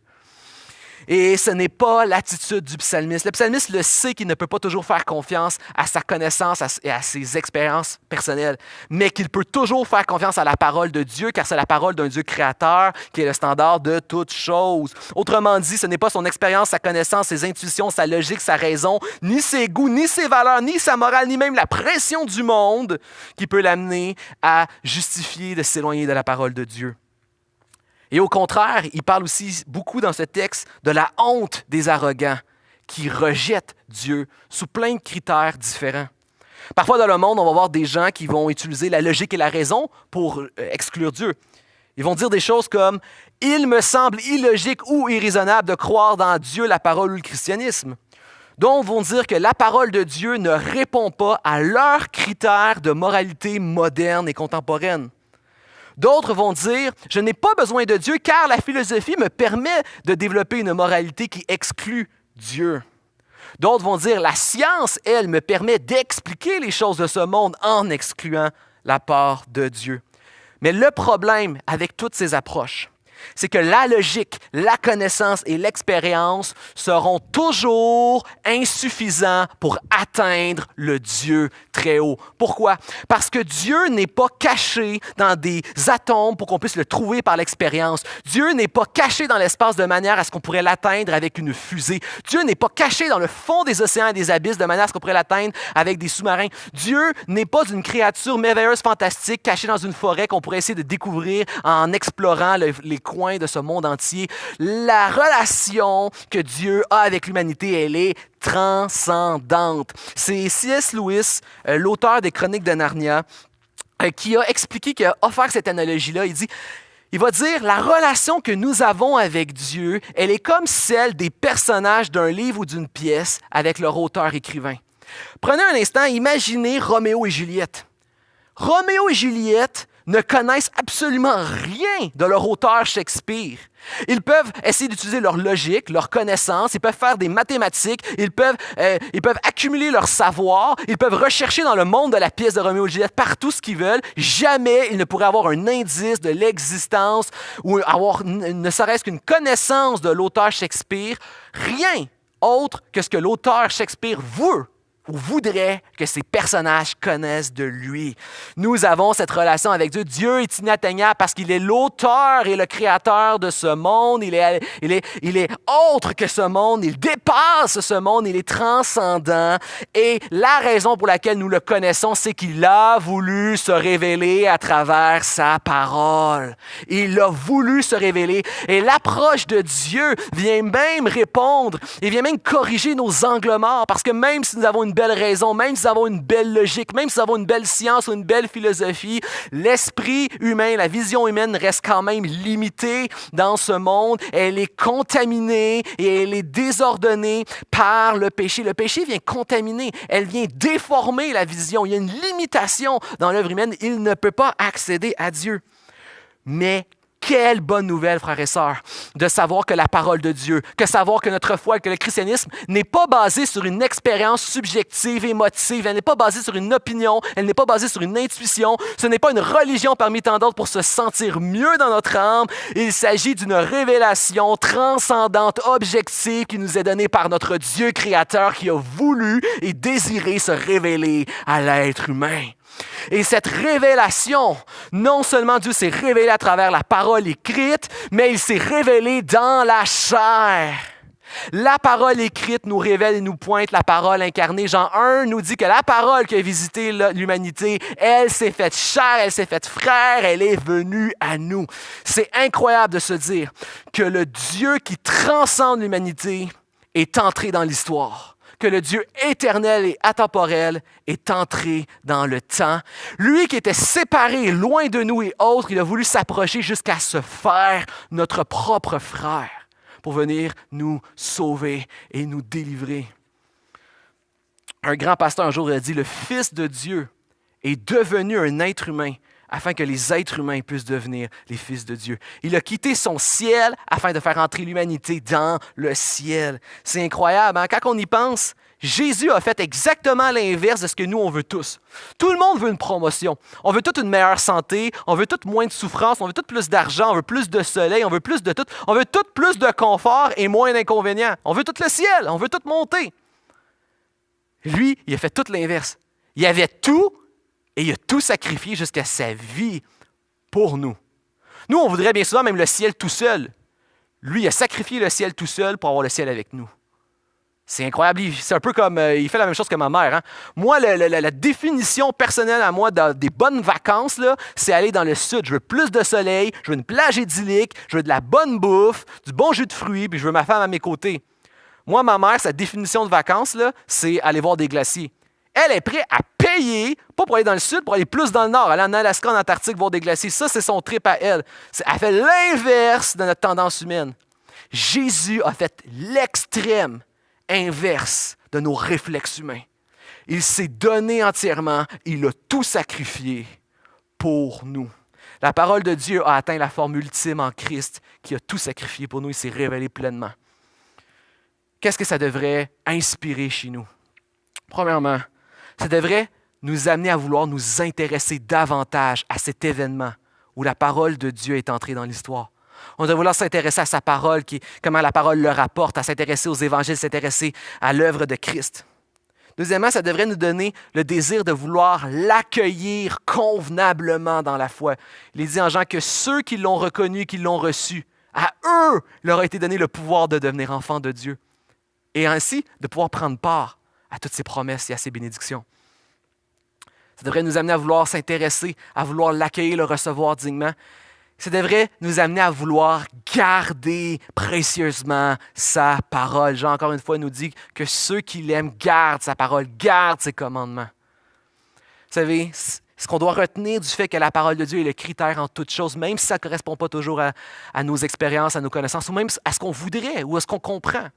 [SPEAKER 1] Et ce n'est pas l'attitude du psalmiste. Le psalmiste le sait qu'il ne peut pas toujours faire confiance à sa connaissance et à ses expériences personnelles, mais qu'il peut toujours faire confiance à la parole de Dieu, car c'est la parole d'un Dieu créateur qui est le standard de toutes choses. Autrement dit, ce n'est pas son expérience, sa connaissance, ses intuitions, sa logique, sa raison, ni ses goûts, ni ses valeurs, ni sa morale, ni même la pression du monde qui peut l'amener à justifier de s'éloigner de la parole de Dieu. Et au contraire, il parle aussi beaucoup dans ce texte de la honte des arrogants qui rejettent Dieu sous plein de critères différents. Parfois dans le monde, on va voir des gens qui vont utiliser la logique et la raison pour exclure Dieu. Ils vont dire des choses comme « Il me semble illogique ou irraisonnable de croire dans Dieu, la parole ou le christianisme ». D'autres vont dire que la parole de Dieu ne répond pas à leurs critères de moralité moderne et contemporaine. D'autres vont dire « Je n'ai pas besoin de Dieu car la philosophie me permet de développer une moralité qui exclut Dieu. » D'autres vont dire « La science, elle, me permet d'expliquer les choses de ce monde en excluant la part de Dieu. » Mais le problème avec toutes ces approches, c'est que la logique, la connaissance et l'expérience seront toujours insuffisants pour atteindre le Dieu très haut. Pourquoi? Parce que Dieu n'est pas caché dans des atomes pour qu'on puisse le trouver par l'expérience. Dieu n'est pas caché dans l'espace de manière à ce qu'on pourrait l'atteindre avec une fusée. Dieu n'est pas caché dans le fond des océans et des abysses de manière à ce qu'on pourrait l'atteindre avec des sous-marins. Dieu n'est pas une créature merveilleuse, fantastique, cachée dans une forêt qu'on pourrait essayer de découvrir en explorant les coins de ce monde entier. La relation que Dieu a avec l'humanité, elle est transcendante. C'est C.S. Lewis, l'auteur des Chroniques de Narnia, qui a expliqué, qui a offert cette analogie-là. Il va dire, la relation que nous avons avec Dieu, elle est comme celle des personnages d'un livre ou d'une pièce avec leur auteur-écrivain. Prenez un instant, imaginez Roméo et Juliette. Roméo et Juliette ne connaissent absolument rien de leur auteur Shakespeare. Ils peuvent essayer d'utiliser leur logique, leur connaissance, ils peuvent faire des mathématiques, ils peuvent accumuler leur savoir, ils peuvent rechercher dans le monde de la pièce de Roméo et Juliette partout ce qu'ils veulent. Jamais ils ne pourraient avoir un indice de l'existence ou avoir ne serait-ce qu'une connaissance de l'auteur Shakespeare. Rien autre que ce que l'auteur Shakespeare veut ou voudrait que ces personnages connaissent de lui. Nous avons cette relation avec Dieu. Dieu est inatteignable parce qu'il est l'auteur et le créateur de ce monde. Il est autre que ce monde. Il dépasse ce monde. Il est transcendant. Et la raison pour laquelle nous le connaissons, c'est qu'il a voulu se révéler à travers sa parole. Il a voulu se révéler. Et l'approche de Dieu vient même répondre et vient même corriger nos angles morts parce que même si nous avons une belle raison, même si nous avons une belle logique, même si nous avons une belle science ou une belle philosophie, l'esprit humain, la vision humaine reste quand même limitée dans ce monde. Elle est contaminée et elle est désordonnée par le péché. Le péché vient contaminer, elle vient déformer la vision. Il y a une limitation dans l'œuvre humaine. Il ne peut pas accéder à Dieu. Mais quelle bonne nouvelle, frères et sœurs, de savoir que la parole de Dieu, que savoir que notre foi, que le christianisme n'est pas basé sur une expérience subjective, émotive, elle n'est pas basée sur une opinion, elle n'est pas basée sur une intuition, ce n'est pas une religion parmi tant d'autres pour se sentir mieux dans notre âme, il s'agit d'une révélation transcendante, objective qui nous est donnée par notre Dieu créateur qui a voulu et désiré se révéler à l'être humain. Et cette révélation, non seulement Dieu s'est révélé à travers la parole écrite, mais il s'est révélé dans la chair. La parole écrite nous révèle et nous pointe la parole incarnée. Jean 1 nous dit que la parole qui a visité l'humanité, elle s'est faite chair, elle s'est faite frère, elle est venue à nous. C'est incroyable de se dire que le Dieu qui transcende l'humanité est entré dans l'histoire. Que le Dieu éternel et atemporel est entré dans le temps. Lui qui était séparé, loin de nous et autres, il a voulu s'approcher jusqu'à se faire notre propre frère pour venir nous sauver et nous délivrer. Un grand pasteur un jour a dit, le Fils de Dieu est devenu un être humain afin que les êtres humains puissent devenir les fils de Dieu. Il a quitté son ciel afin de faire entrer l'humanité dans le ciel. C'est incroyable, hein? Quand on y pense, Jésus a fait exactement l'inverse de ce que nous, on veut tous. Tout le monde veut une promotion. On veut toute une meilleure santé, on veut tout moins de souffrance, on veut tout plus d'argent, on veut plus de soleil, on veut plus de tout. On veut tout plus de confort et moins d'inconvénients. On veut tout le ciel, on veut tout monter. Lui, il a fait tout l'inverse. Il avait tout et il a tout sacrifié jusqu'à sa vie pour nous. Nous, on voudrait bien souvent même le ciel tout seul. Lui, il a sacrifié le ciel tout seul pour avoir le ciel avec nous. C'est incroyable. C'est un peu comme, il fait la même chose que ma mère. Hein? Moi, la définition personnelle à moi des bonnes vacances, là, c'est aller dans le sud. Je veux plus de soleil, je veux une plage idyllique, je veux de la bonne bouffe, du bon jus de fruits, puis je veux ma femme à mes côtés. Moi, ma mère, sa définition de vacances, là, c'est aller voir des glaciers. Elle est prête à payer, pas pour aller dans le sud, pour aller plus dans le nord, aller en Alaska, en Antarctique, voir des glaciers. Ça, c'est son trip à elle. Elle fait l'inverse de notre tendance humaine. Jésus a fait l'extrême inverse de nos réflexes humains. Il s'est donné entièrement, il a tout sacrifié pour nous. La parole de Dieu a atteint la forme ultime en Christ, qui a tout sacrifié pour nous, il s'est révélé pleinement. Qu'est-ce que ça devrait inspirer chez nous? Premièrement, ça devrait nous amener à vouloir nous intéresser davantage à cet événement où la parole de Dieu est entrée dans l'histoire. On devrait vouloir s'intéresser à sa parole, comment la parole le rapporte, à s'intéresser aux évangiles, s'intéresser à l'œuvre de Christ. Deuxièmement, ça devrait nous donner le désir de vouloir l'accueillir convenablement dans la foi. Il est dit en Jean que ceux qui l'ont reconnu, qui l'ont reçu, à eux leur a été donné le pouvoir de devenir enfants de Dieu et ainsi de pouvoir prendre part à toutes ses promesses et à ses bénédictions. Ça devrait nous amener à vouloir s'intéresser, à vouloir l'accueillir, le recevoir dignement. Ça devrait nous amener à vouloir garder précieusement sa parole. Jean, encore une fois, nous dit que ceux qui l'aiment gardent sa parole, gardent ses commandements. Vous savez, ce qu'on doit retenir du fait que la parole de Dieu est le critère en toutes choses, même si ça ne correspond pas toujours à nos expériences, à nos connaissances, ou même à ce qu'on voudrait ou à ce qu'on comprend.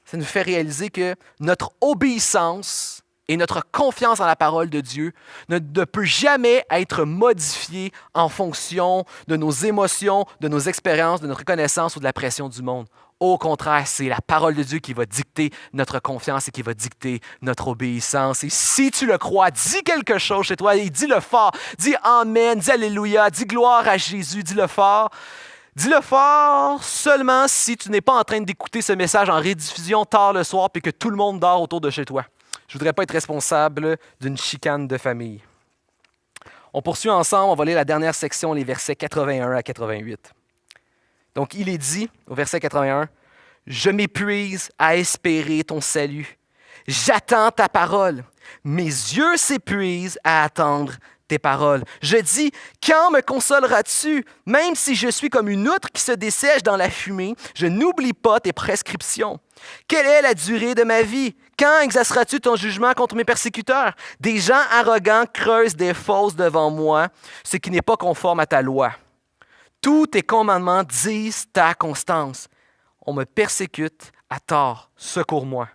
[SPEAKER 1] Ça nous fait réaliser que notre obéissance et notre confiance en la parole de Dieu ne peut jamais être modifiée en fonction de nos émotions, de nos expériences, de notre connaissance ou de la pression du monde. Au contraire, c'est la parole de Dieu qui va dicter notre confiance et qui va dicter notre obéissance. Et si tu le crois, dis quelque chose chez toi et dis-le fort. Dis Amen, dis Alléluia, dis gloire à Jésus, dis-le fort. Dis-le fort seulement si tu n'es pas en train d'écouter ce message en rediffusion tard le soir et que tout le monde dort autour de chez toi. Je ne voudrais pas être responsable d'une chicane de famille. On poursuit ensemble, on va lire la dernière section, les versets 81 à 88. Donc, il est dit, au verset 81, « Je m'épuise à espérer ton salut. J'attends ta parole. Mes yeux s'épuisent à attendre tes paroles. Je dis, quand me consoleras-tu? Même si je suis comme une outre qui se dessèche dans la fumée, je n'oublie pas tes prescriptions. Quelle est la durée de ma vie? Quand exerceras-tu ton jugement contre mes persécuteurs? Des gens arrogants creusent des fosses devant moi, ce qui n'est pas conforme à ta loi. Tous tes commandements disent ta constance. On me persécute à tort. Secours-moi.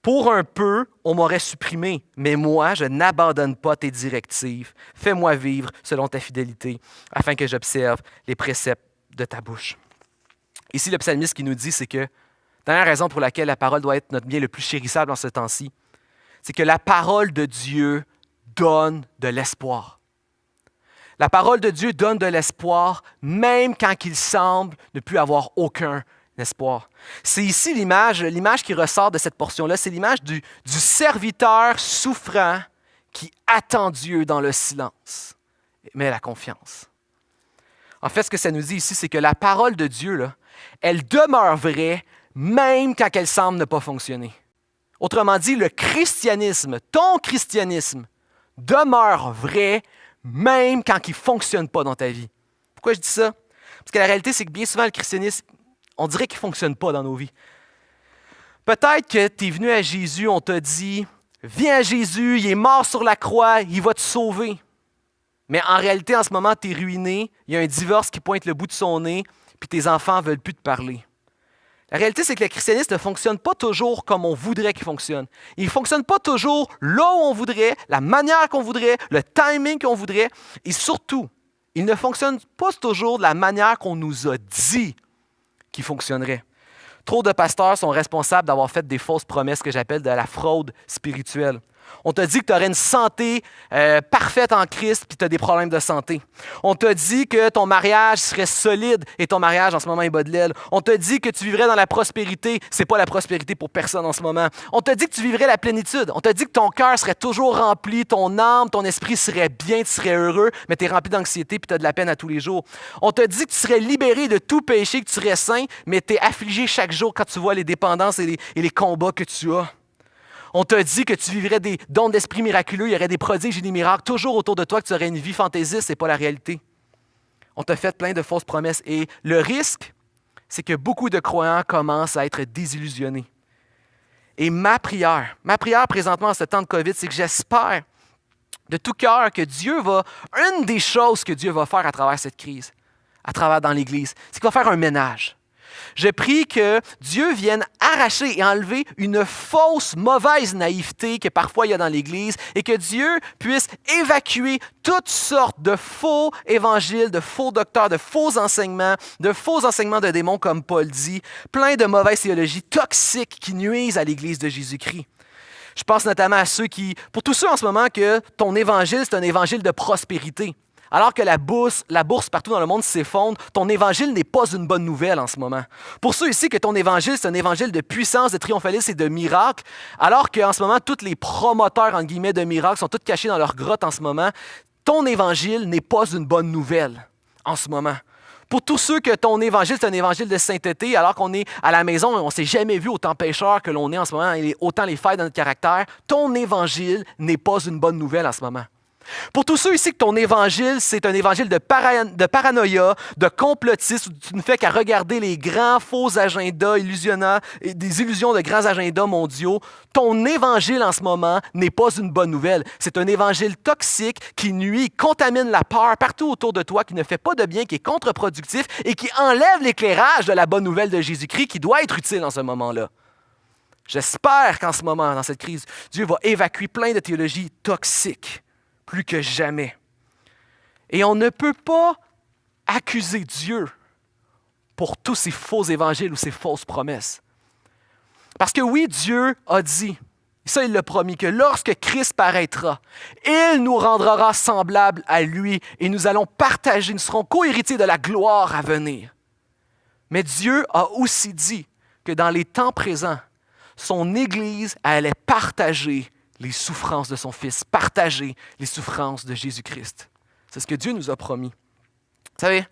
[SPEAKER 1] Pour un peu, on m'aurait supprimé, mais moi, je n'abandonne pas tes directives. Fais-moi vivre selon ta fidélité, afin que j'observe les préceptes de ta bouche. » Ici, le psalmiste qui nous dit, c'est que la dernière raison pour laquelle la parole doit être notre bien le plus chérissable en ce temps-ci, c'est que la parole de Dieu donne de l'espoir. La parole de Dieu donne de l'espoir, même quand il semble ne plus avoir aucun espoir. C'est ici l'image qui ressort de cette portion-là, c'est l'image du serviteur souffrant qui attend Dieu dans le silence, mais la confiance. En fait, ce que ça nous dit ici, c'est que la parole de Dieu, là, elle demeure vraie même quand elle semble ne pas fonctionner. Autrement dit, le christianisme, ton christianisme, demeure vrai même quand il ne fonctionne pas dans ta vie. Pourquoi je dis ça? Parce que la réalité, c'est que bien souvent, le christianisme, on dirait qu'il ne fonctionne pas dans nos vies. Peut-être que tu es venu à Jésus, on t'a dit, viens à Jésus, il est mort sur la croix, il va te sauver. Mais en réalité, en ce moment, tu es ruiné, il y a un divorce qui pointe le bout de son nez, puis tes enfants ne veulent plus te parler. La réalité, c'est que le christianisme ne fonctionne pas toujours comme on voudrait qu'il fonctionne. Il ne fonctionne pas toujours là où on voudrait, la manière qu'on voudrait, le timing qu'on voudrait. Et surtout, il ne fonctionne pas toujours de la manière qu'on nous a dit qu'il fonctionnerait. Trop de pasteurs sont responsables d'avoir fait des fausses promesses que j'appelle de la fraude spirituelle. On t'a dit que tu aurais une santé parfaite en Christ puis tu as des problèmes de santé. On t'a dit que ton mariage serait solide et ton mariage en ce moment est bas de l'aile. On t'a dit que tu vivrais dans la prospérité. C'est pas la prospérité pour personne en ce moment. On t'a dit que tu vivrais la plénitude. On t'a dit que ton cœur serait toujours rempli, ton âme, ton esprit serait bien, tu serais heureux, mais tu es rempli d'anxiété puis tu as de la peine à tous les jours. On t'a dit que tu serais libéré de tout péché, que tu serais saint, mais tu es affligé chaque jour quand tu vois les dépendances et les combats que tu as. On t'a dit que tu vivrais des dons d'esprit miraculeux, il y aurait des prodiges et des miracles toujours autour de toi, que tu aurais une vie fantaisiste, ce n'est pas la réalité. On t'a fait plein de fausses promesses. Et le risque, c'est que beaucoup de croyants commencent à être désillusionnés. Et ma prière présentement en ce temps de COVID, c'est que j'espère de tout cœur que une des choses que Dieu va faire à travers cette crise, à travers dans l'Église, c'est qu'il va faire un ménage. Je prie que Dieu vienne arracher et enlever une fausse, mauvaise naïveté que parfois il y a dans l'Église et que Dieu puisse évacuer toutes sortes de faux évangiles, de faux docteurs, de faux enseignements de démons, comme Paul dit, plein de mauvaises théologies toxiques qui nuisent à l'Église de Jésus-Christ. Je pense notamment à pour tous ceux en ce moment que ton évangile, c'est un évangile de prospérité. Alors que la bourse partout dans le monde s'effondre, ton évangile n'est pas une bonne nouvelle en ce moment. Pour ceux ici que ton évangile, c'est un évangile de puissance, de triomphalisme et de miracles, alors qu'en ce moment, tous les promoteurs, entre guillemets, de miracles sont tous cachés dans leur grotte en ce moment, ton évangile n'est pas une bonne nouvelle en ce moment. Pour tous ceux que ton évangile, c'est un évangile de sainteté, alors qu'on est à la maison et on ne s'est jamais vu autant pécheur que l'on est en ce moment, et autant les failles dans notre caractère, ton évangile n'est pas une bonne nouvelle en ce moment. Pour tous ceux ici que ton évangile, c'est un évangile de paranoïa, de complotisme, où tu ne fais qu'à regarder les grands faux agendas illusionnants, des illusions de grands agendas mondiaux, ton évangile en ce moment n'est pas une bonne nouvelle. C'est un évangile toxique qui nuit, contamine la peur partout autour de toi, qui ne fait pas de bien, qui est contre-productif et qui enlève l'éclairage de la bonne nouvelle de Jésus-Christ qui doit être utile en ce moment-là. J'espère qu'en ce moment, dans cette crise, Dieu va évacuer plein de théologies toxiques. Plus que jamais. Et on ne peut pas accuser Dieu pour tous ces faux évangiles ou ces fausses promesses. Parce que oui, Dieu a dit, et ça il l'a promis, que lorsque Christ paraîtra, il nous rendra semblables à lui et nous allons partager, nous serons co-héritiers de la gloire à venir. Mais Dieu a aussi dit que dans les temps présents, son Église allait partager les souffrances de son Fils, partager les souffrances de Jésus-Christ. C'est ce que Dieu nous a promis. Vous savez,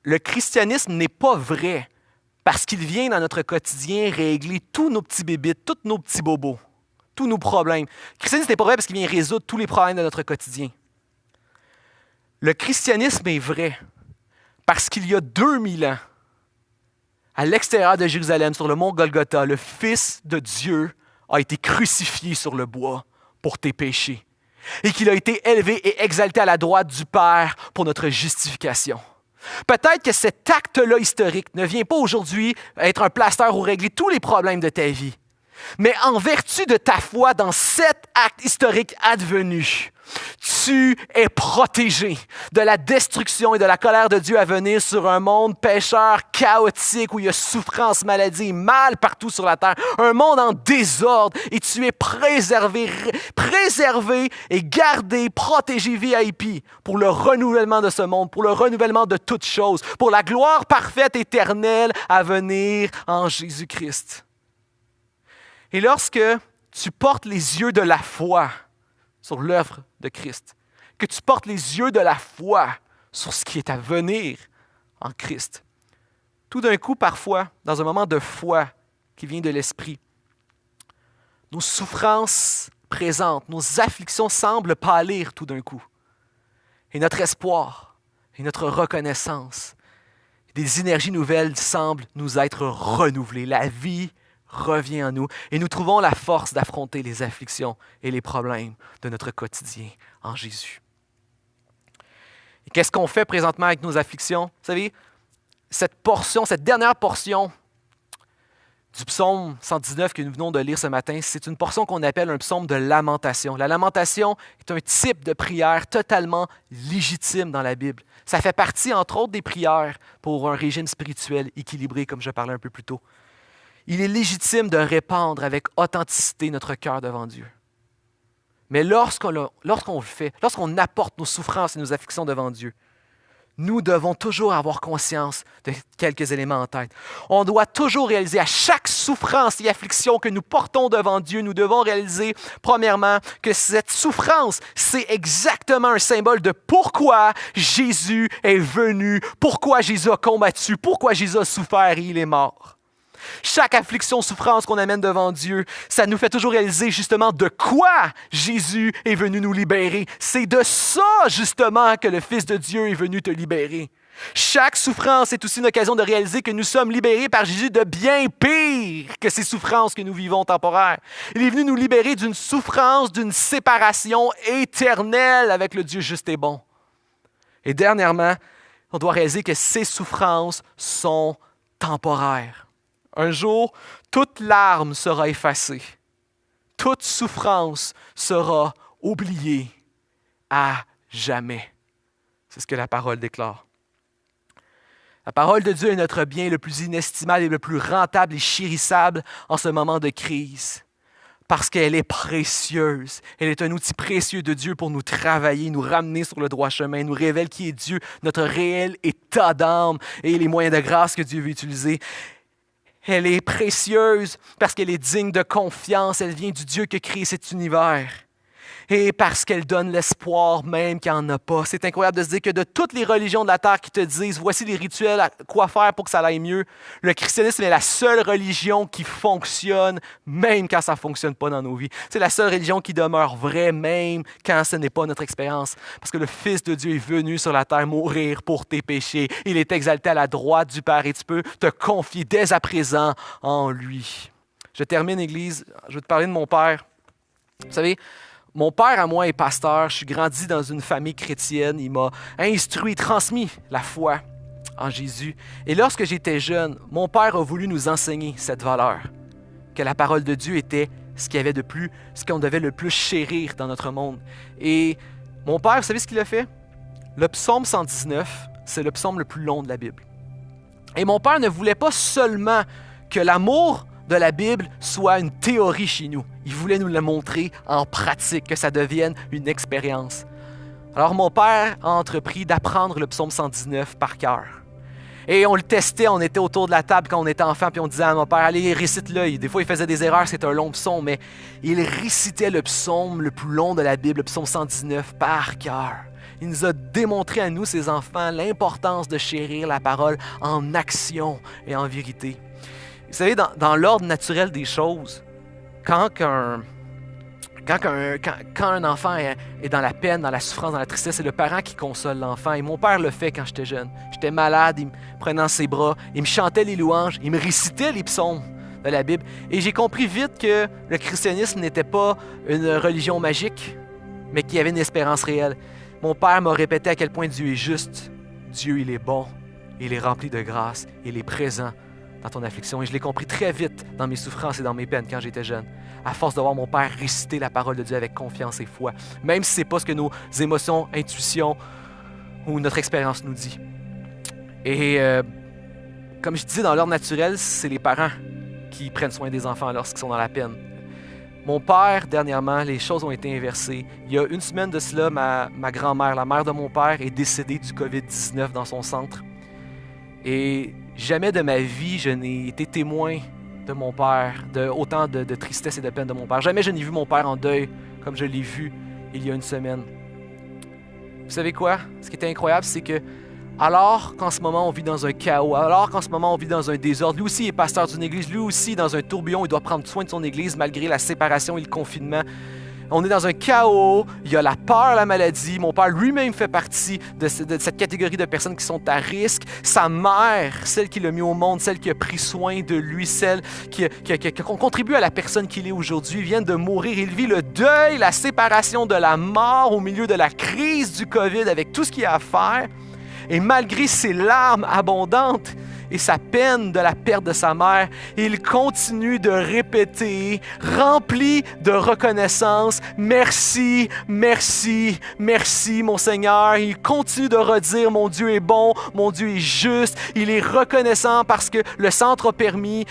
[SPEAKER 1] le christianisme n'est pas vrai parce qu'il vient dans notre quotidien régler tous nos petits bébites, tous nos petits bobos, tous nos problèmes. Le christianisme n'est pas vrai parce qu'il vient résoudre tous les problèmes de notre quotidien. Le christianisme est vrai parce qu'il y a 2000 ans, à l'extérieur de Jérusalem, sur le mont Golgotha, le Fils de Dieu a été crucifié sur le bois pour tes péchés et qu'il a été élevé et exalté à la droite du Père pour notre justification. Peut-être que cet acte-là historique ne vient pas aujourd'hui être un plaster ou régler tous les problèmes de ta vie, mais en vertu de ta foi dans cet acte historique advenu, tu es protégé de la destruction et de la colère de Dieu à venir sur un monde pécheur, chaotique, où il y a souffrance, maladie et mal partout sur la terre. Un monde en désordre et tu es préservé et gardé, protégé VIP pour le renouvellement de ce monde, pour le renouvellement de toutes choses, pour la gloire parfaite éternelle à venir en Jésus-Christ. Et lorsque tu portes les yeux de la foi sur l'œuvre de Christ, que tu portes les yeux de la foi sur ce qui est à venir en Christ. Tout d'un coup, parfois, dans un moment de foi qui vient de l'Esprit, nos souffrances présentes, nos afflictions semblent pâlir tout d'un coup. Et notre espoir et notre reconnaissance, des énergies nouvelles semblent nous être renouvelées. La vie revient en nous et nous trouvons la force d'affronter les afflictions et les problèmes de notre quotidien en Jésus. Et qu'est-ce qu'on fait présentement avec nos afflictions? Vous savez, cette dernière portion du psaume 119 que nous venons de lire ce matin, c'est une portion qu'on appelle un psaume de lamentation. La lamentation est un type de prière totalement légitime dans la Bible. Ça fait partie, entre autres, des prières pour un régime spirituel équilibré, comme je parlais un peu plus tôt. Il est légitime de répandre avec authenticité notre cœur devant Dieu. Mais lorsqu'on le fait, lorsqu'on apporte nos souffrances et nos afflictions devant Dieu, nous devons toujours avoir conscience de quelques éléments en tête. On doit toujours réaliser à chaque souffrance et affliction que nous portons devant Dieu, nous devons réaliser, premièrement, que cette souffrance, c'est exactement un symbole de pourquoi Jésus est venu, pourquoi Jésus a combattu, pourquoi Jésus a souffert et il est mort. Chaque affliction, souffrance qu'on amène devant Dieu, ça nous fait toujours réaliser justement de quoi Jésus est venu nous libérer. C'est de ça justement que le Fils de Dieu est venu te libérer. Chaque souffrance est aussi une occasion de réaliser que nous sommes libérés par Jésus de bien pire que ces souffrances que nous vivons temporaires. Il est venu nous libérer d'une souffrance, d'une séparation éternelle avec le Dieu juste et bon. Et dernièrement, on doit réaliser que ces souffrances sont temporaires. Un jour, toute larme sera effacée. Toute souffrance sera oubliée à jamais. C'est ce que la parole déclare. La parole de Dieu est notre bien le plus inestimable et le plus rentable et chérissable en ce moment de crise. Parce qu'elle est précieuse. Elle est un outil précieux de Dieu pour nous travailler, nous ramener sur le droit chemin, nous révèle qui est Dieu, notre réel état d'âme et les moyens de grâce que Dieu veut utiliser. Elle est précieuse parce qu'elle est digne de confiance. Elle vient du Dieu qui a créé cet univers. Et parce qu'elle donne l'espoir même qu'il n'y en a pas. C'est incroyable de se dire que de toutes les religions de la terre qui te disent « voici les rituels, quoi faire pour que ça aille mieux », le christianisme est la seule religion qui fonctionne même quand ça ne fonctionne pas dans nos vies. C'est la seule religion qui demeure vraie même quand ce n'est pas notre expérience. Parce que le Fils de Dieu est venu sur la terre mourir pour tes péchés. Il est exalté à la droite du Père et tu peux te confier dès à présent en lui. Je termine, Église. Je vais te parler de mon père. Vous savez, mon père, à moi, est pasteur. Je suis grandi dans une famille chrétienne. Il m'a instruit, transmis la foi en Jésus. Et lorsque j'étais jeune, mon père a voulu nous enseigner cette valeur, que la parole de Dieu était ce qu'il y avait de plus, ce qu'on devait le plus chérir dans notre monde. Et mon père, vous savez ce qu'il a fait? Le psaume 119, c'est le psaume le plus long de la Bible. Et mon père ne voulait pas seulement que l'amour de la Bible soit une théorie chez nous. Il voulait nous le montrer en pratique, que ça devienne une expérience. Alors mon père a entrepris d'apprendre le psaume 119 par cœur. Et on le testait, on était autour de la table quand on était enfant, puis on disait à mon père, allez, récite-le. Des fois, il faisait des erreurs, c'était un long psaume, mais il récitait le psaume le plus long de la Bible, le psaume 119, par cœur. Il nous a démontré à nous, ses enfants, l'importance de chérir la parole en action et en vérité. Vous savez, dans l'ordre naturel des choses, quand un enfant est dans la peine, dans la souffrance, dans la tristesse, c'est le parent qui console l'enfant. Et mon père le fait quand j'étais jeune. J'étais malade, il me prenait dans ses bras, il me chantait les louanges, il me récitait les psaumes de la Bible. Et j'ai compris vite que le christianisme n'était pas une religion magique, mais qu'il y avait une espérance réelle. Mon père m'a répété à quel point Dieu est juste. Dieu, il est bon, il est rempli de grâce, il est présent dans ton affliction. Et je l'ai compris très vite dans mes souffrances et dans mes peines quand j'étais jeune, à force de voir mon père réciter la parole de Dieu avec confiance et foi, même si ce n'est pas ce que nos émotions, intuitions ou notre expérience nous dit. Et comme je disais, dans l'ordre naturel, c'est les parents qui prennent soin des enfants lorsqu'ils sont dans la peine. Mon père, dernièrement, les choses ont été inversées. Il y a une semaine de cela, ma grand-mère, la mère de mon père, est décédée du COVID-19 dans son centre. Et jamais de ma vie, je n'ai été témoin de mon père, autant de tristesse et de peine de mon père. Jamais je n'ai vu mon père en deuil comme je l'ai vu il y a une semaine. Vous savez quoi? Ce qui était incroyable, c'est que alors qu'en ce moment on vit dans un chaos, alors qu'en ce moment on vit dans un désordre, lui aussi est pasteur d'une église, lui aussi dans un tourbillon, il doit prendre soin de son église malgré la séparation et le confinement. On est dans un chaos, il y a la peur, la maladie. Mon père lui-même fait partie de cette catégorie de personnes qui sont à risque. Sa mère, celle qui l'a mis au monde, celle qui a pris soin de lui, celle qui contribue à la personne qu'il est aujourd'hui, vient de mourir. Il vit le deuil, la séparation de la mort au milieu de la crise du COVID avec tout ce qu'il y a à faire. Et malgré ses larmes abondantes et sa peine de la perte de sa mère, il continue de répéter, rempli de reconnaissance, « Merci, merci, merci, mon Seigneur. » Il continue de redire, « Mon Dieu est bon, mon Dieu est juste. » Il est reconnaissant parce que le centre a permis,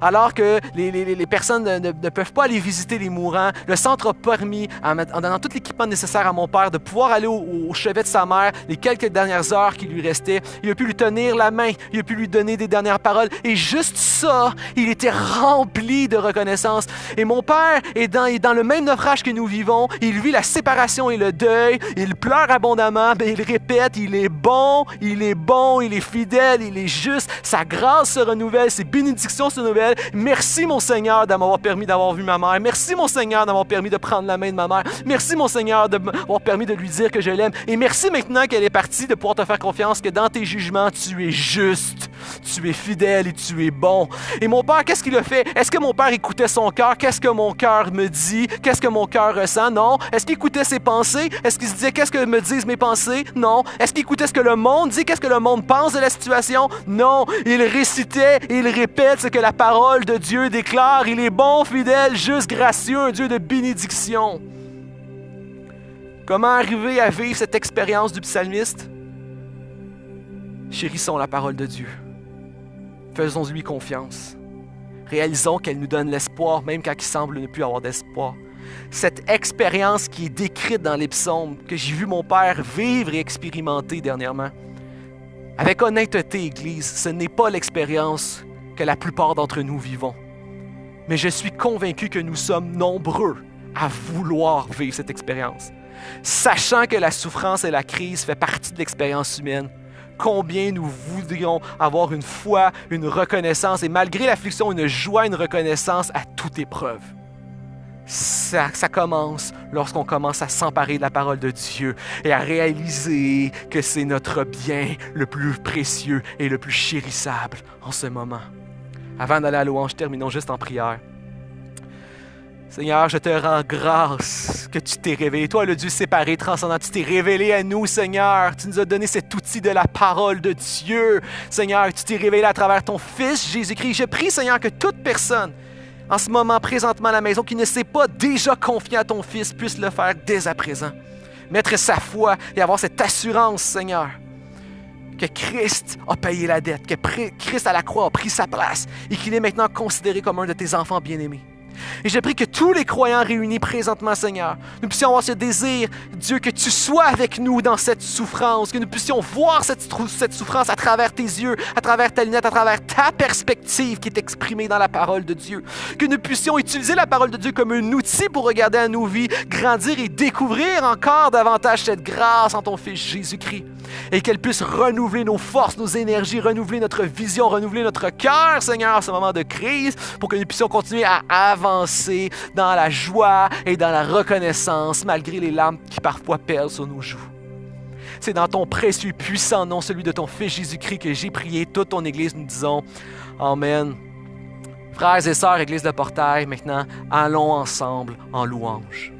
[SPEAKER 1] alors que les personnes ne peuvent pas aller visiter les mourants, le centre a permis, en donnant tout l'équipement nécessaire à mon père, de pouvoir aller au chevet de sa mère les quelques dernières heures qui lui restaient. Il a pu lui tenir la main, il a pu lui donner des dernières paroles. Et juste ça, il était rempli de reconnaissance. Et mon père est dans le même naufrage que nous vivons. Il vit la séparation et le deuil. Il pleure abondamment, mais il répète, il est bon, il est bon, il est fidèle, il est juste. Sa grâce se renouvelle, ses bénédictions se renouvellent. Merci mon Seigneur de m'avoir permis d'avoir vu ma mère. Merci mon Seigneur d'avoir permis de prendre la main de ma mère. Merci mon Seigneur de m'avoir permis de lui dire que je l'aime. Et merci maintenant qu'elle est partie de pouvoir te faire confiance que dans tes jugements, tu es juste. Tu es fidèle et tu es bon. Et mon père, qu'est-ce qu'il a fait? Est-ce que mon père écoutait son cœur? Qu'est-ce que mon cœur me dit? Qu'est-ce que mon cœur ressent? Non. Est-ce qu'il écoutait ses pensées? Est-ce qu'il se disait qu'est-ce que me disent mes pensées? Non. Est-ce qu'il écoutait ce que le monde dit? Qu'est-ce que le monde pense de la situation? Non. Il récitait et il répète ce que la parole de Dieu déclare. Il est bon, fidèle, juste, gracieux, un Dieu de bénédiction. Comment arriver à vivre cette expérience du psalmiste? Chérissons la parole de Dieu. Faisons-lui confiance. Réalisons qu'elle nous donne l'espoir, même quand il semble ne plus avoir d'espoir. Cette expérience qui est décrite dans les psaumes, que j'ai vu mon Père vivre et expérimenter dernièrement. Avec honnêteté, Église, ce n'est pas l'expérience que la plupart d'entre nous vivons. Mais je suis convaincu que nous sommes nombreux à vouloir vivre cette expérience. Sachant que la souffrance et la crise fait partie de l'expérience humaine, combien nous voudrions avoir une foi, une reconnaissance et malgré l'affliction, une joie, une reconnaissance à toute épreuve. Ça commence lorsqu'on commence à s'emparer de la parole de Dieu et à réaliser que c'est notre bien le plus précieux et le plus chérissable en ce moment. Avant d'aller à la louange, terminons juste en prière. Seigneur, je te rends grâce que tu t'es révélé. Toi, le Dieu séparé, transcendant, tu t'es révélé à nous, Seigneur. Tu nous as donné cet outil de la parole de Dieu. Seigneur, tu t'es révélé à travers ton Fils, Jésus-Christ. Je prie, Seigneur, que toute personne, en ce moment, présentement à la maison, qui ne s'est pas déjà confiée à ton Fils, puisse le faire dès à présent. Mettre sa foi et avoir cette assurance, Seigneur, que Christ a payé la dette, que Christ à la croix a pris sa place et qu'il est maintenant considéré comme un de tes enfants bien-aimés. Et je prie que tous les croyants réunis présentement, Seigneur, nous puissions avoir ce désir, Dieu, que tu sois avec nous dans cette souffrance, que nous puissions voir cette souffrance à travers tes yeux, à travers ta lunette, à travers ta perspective qui est exprimée dans la parole de Dieu. Que nous puissions utiliser la parole de Dieu comme un outil pour regarder à nos vies, grandir et découvrir encore davantage cette grâce en ton Fils Jésus-Christ. Et qu'elle puisse renouveler nos forces, nos énergies, renouveler notre vision, renouveler notre cœur, Seigneur, en ce moment de crise, pour que nous puissions continuer à avancer dans la joie et dans la reconnaissance, malgré les larmes qui parfois perlent sur nos joues. C'est dans ton précieux puissant nom, celui de ton Fils Jésus-Christ, que j'ai prié. Toute ton Église, nous disons Amen. Frères et sœurs, Église de Portail, maintenant, allons ensemble en louange.